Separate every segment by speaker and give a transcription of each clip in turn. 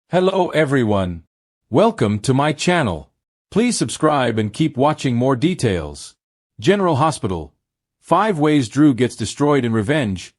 Speaker 1: Hello everyone. Welcome to my channel. Please subscribe and keep watching more details. General Hospital. 5 ways Drew gets destroyed in revenge.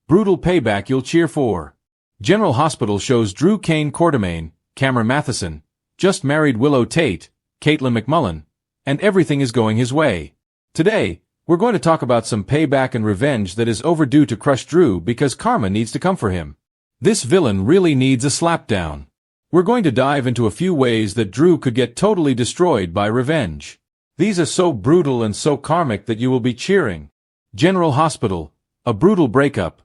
Speaker 1: Brutal payback you'll cheer for. General Hospital shows Drew Kane Quartermaine, Cameron Matheson, just married Willow Tate, Caitlin McMullen, and everything is going his way. Today, we're going to talk about some payback and revenge that is overdue to crush Drew because karma needs to come for him. This villain really needs a slapdown. We're going to dive into a few ways that Drew could get totally destroyed by revenge. These are so brutal and so karmic that you will be cheering. General Hospital. A brutal breakup.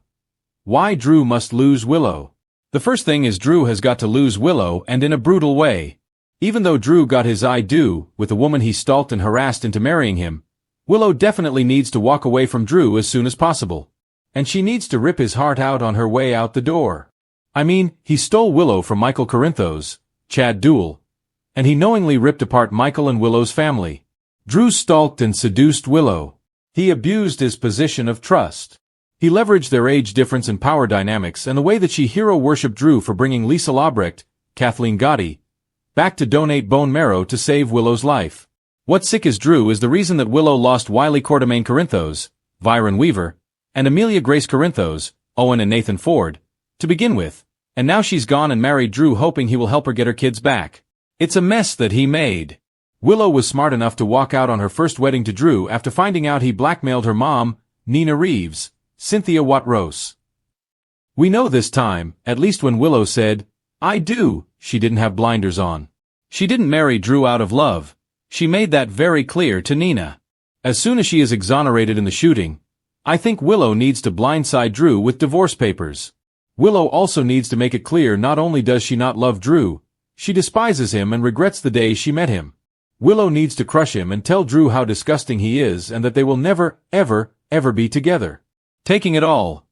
Speaker 1: Why Drew must lose Willow. The first thing is Drew has got to lose Willow, and in a brutal way. Even though Drew got his I do with the woman he stalked and harassed into marrying him, Willow definitely needs to walk away from Drew as soon as possible. And she needs to rip his heart out on her way out the door. I mean, he stole Willow from Michael Corinthos, Chad Duell, and he knowingly ripped apart Michael and Willow's family. Drew stalked and seduced Willow. He abused his position of trust. He leveraged their age difference and power dynamics and the way that she hero-worshipped Drew for bringing Lisa Labrecht, Kathleen Gotti, back to donate bone marrow to save Willow's life. What's sick is Drew is the reason that Willow lost Wiley Quartermaine Corinthos, Vyron Weaver, and Amelia Grace Corinthos, Owen and Nathan Ford, to begin with, and now she's gone and married Drew hoping he will help her get her kids back. It's a mess that he made. Willow was smart enough to walk out on her first wedding to Drew after finding out he blackmailed her mom, Nina Reeves, Cynthia Watt-Rose. We know this time, at least when Willow said, "I do," she didn't have blinders on. She didn't marry Drew out of love. She made that very clear to Nina. As soon as she is exonerated in the shooting, I think Willow needs to blindside Drew with divorce papers. Willow also needs to make it clear not only does she not love Drew, she despises him and regrets the day she met him. Willow needs to crush him and tell Drew how disgusting he is and that they will never, ever, ever be together. Taking it all.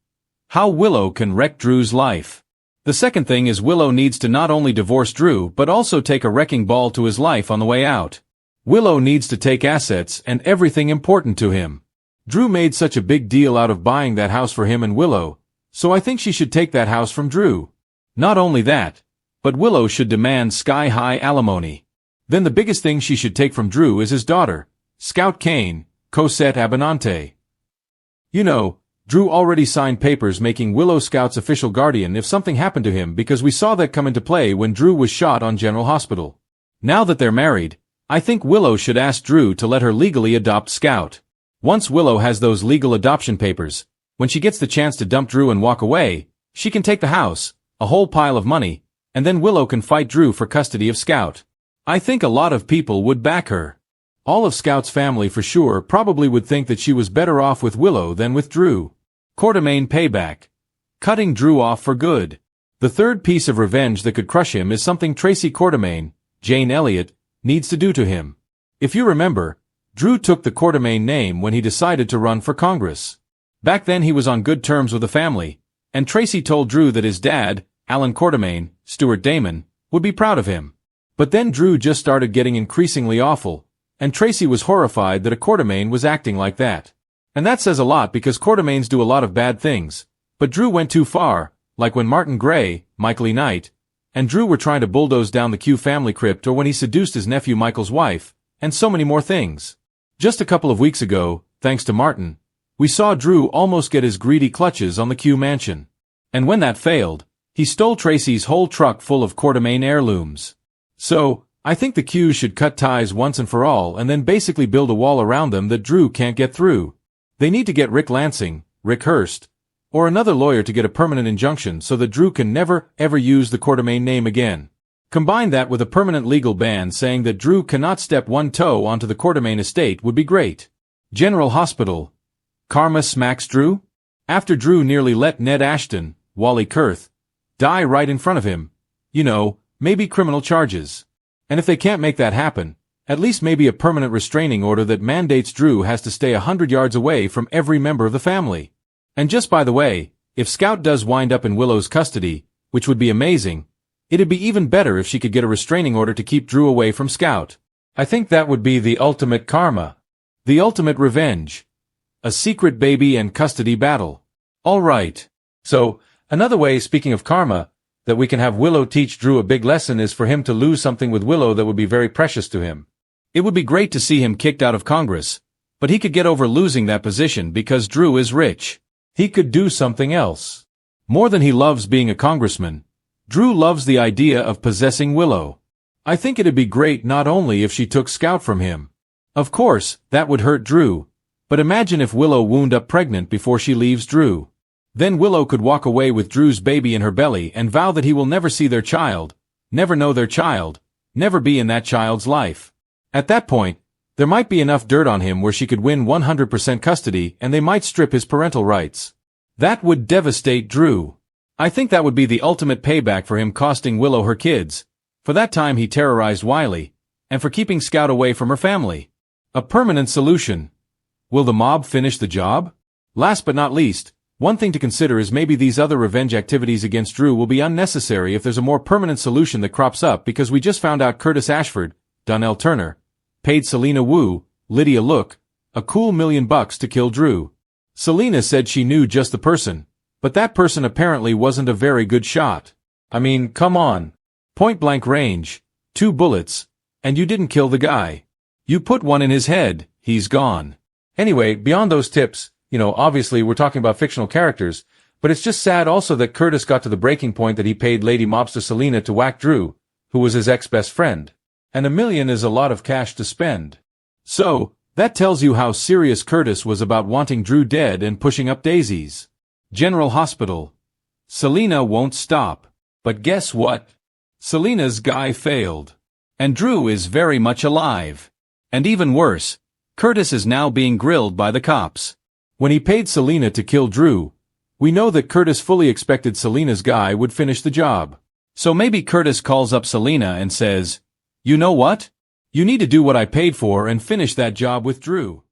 Speaker 1: How Willow can wreck Drew's life. The second thing is Willow needs to not only divorce Drew but also take a wrecking ball to his life on the way out. Willow needs to take assets and everything important to him. Drew made such a big deal out of buying that house for him and Willow, so I think she should take that house from Drew. Not only that, but Willow should demand sky-high alimony. Then the biggest thing she should take from Drew is his daughter, Scout Kane, Cosette Abinante. You know, Drew already signed papers making Willow Scout's official guardian if something happened to him because we saw that come into play when Drew was shot on General Hospital. Now that they're married, I think Willow should ask Drew to let her legally adopt Scout. Once Willow has those legal adoption papers, when she gets the chance to dump Drew and walk away, she can take the house, a whole pile of money, and then Willow can fight Drew for custody of Scout. I think a lot of people would back her. All of Scout's family for sure probably would think that she was better off with Willow than with Drew. Quartermaine payback. Cutting Drew off for good. The third piece of revenge that could crush him is something Tracy Quartermaine, Jane Elliott, needs to do to him. If you remember, Drew took the Quartermaine name when he decided to run for Congress. Back then he was on good terms with the family, and Tracy told Drew that his dad, Alan Quartermaine, Stuart Damon, would be proud of him. But then Drew just started getting increasingly awful, and Tracy was horrified that a Quartermaine was acting like that. And that says a lot because Quartermaines do a lot of bad things, but Drew went too far, like when Martin Gray, Michael E. Knight, and Drew were trying to bulldoze down the Q family crypt or when he seduced his nephew Michael's wife, and so many more things. Just a couple of weeks ago, thanks to Martin, we saw Drew almost get his greedy clutches on the Q mansion. And when that failed, he stole Tracy's whole truck full of Quartermaine heirlooms. So, I think the Qs should cut ties once and for all and then basically build a wall around them that Drew can't get through. They need to get Rick Lansing, Rick Hurst, or another lawyer to get a permanent injunction so that Drew can never, ever use the Quartermaine name again. Combine that with a permanent legal ban saying that Drew cannot step one toe onto the Quartermaine estate would be great. General Hospital. Karma smacks Drew? After Drew nearly let Ned Ashton, Wally Kurth, die right in front of him, you know, maybe criminal charges. And if they can't make that happen, at least maybe a permanent restraining order that mandates Drew has to stay 100 yards away from every member of the family. And just by the way, if Scout does wind up in Willow's custody, which would be amazing, it'd be even better if she could get a restraining order to keep Drew away from Scout. I think that would be the ultimate karma. The ultimate revenge. A secret baby and custody battle. Alright. So, another way, speaking of karma, that we can have Willow teach Drew a big lesson is for him to lose something with Willow that would be very precious to him. It would be great to see him kicked out of Congress, but he could get over losing that position because Drew is rich. He could do something else. More than he loves being a congressman, Drew loves the idea of possessing Willow. I think it'd be great not only if she took Scout from him. Of course, that would hurt Drew, but imagine if Willow wound up pregnant before she leaves Drew. Then Willow could walk away with Drew's baby in her belly and vow that he will never see their child, never know their child, never be in that child's life. At that point, there might be enough dirt on him where she could win 100% custody and they might strip his parental rights. That would devastate Drew. I think that would be the ultimate payback for him costing Willow her kids, for that time he terrorized Wiley, and for keeping Scout away from her family. A permanent solution. Will the mob finish the job? Last but not least, one thing to consider is maybe these other revenge activities against Drew will be unnecessary if there's a more permanent solution that crops up because we just found out Curtis Ashford, Donnell Turner, paid Selena Wu, Lydia Look, a cool $1 million to kill Drew. Selena said she knew just the person, but that person apparently wasn't a very good shot. I mean, come on. Point-blank range, 2 bullets, and you didn't kill the guy. You put one in his head, he's gone. Anyway, beyond those tips, obviously we're talking about fictional characters, but it's just sad also that Curtis got to the breaking point that he paid Lady Mobster Selena to whack Drew, who was his ex-best friend. And $1 million is a lot of cash to spend. So, that tells you how serious Curtis was about wanting Drew dead and pushing up daisies. General Hospital. Selena won't stop. But guess what? Selena's guy failed. And Drew is very much alive. And even worse, Curtis is now being grilled by the cops. When he paid Selena to kill Drew, we know that Curtis fully expected Selena's guy would finish the job. So maybe Curtis calls up Selena and says, "You know what? You need to do what I paid for and finish that job with Drew."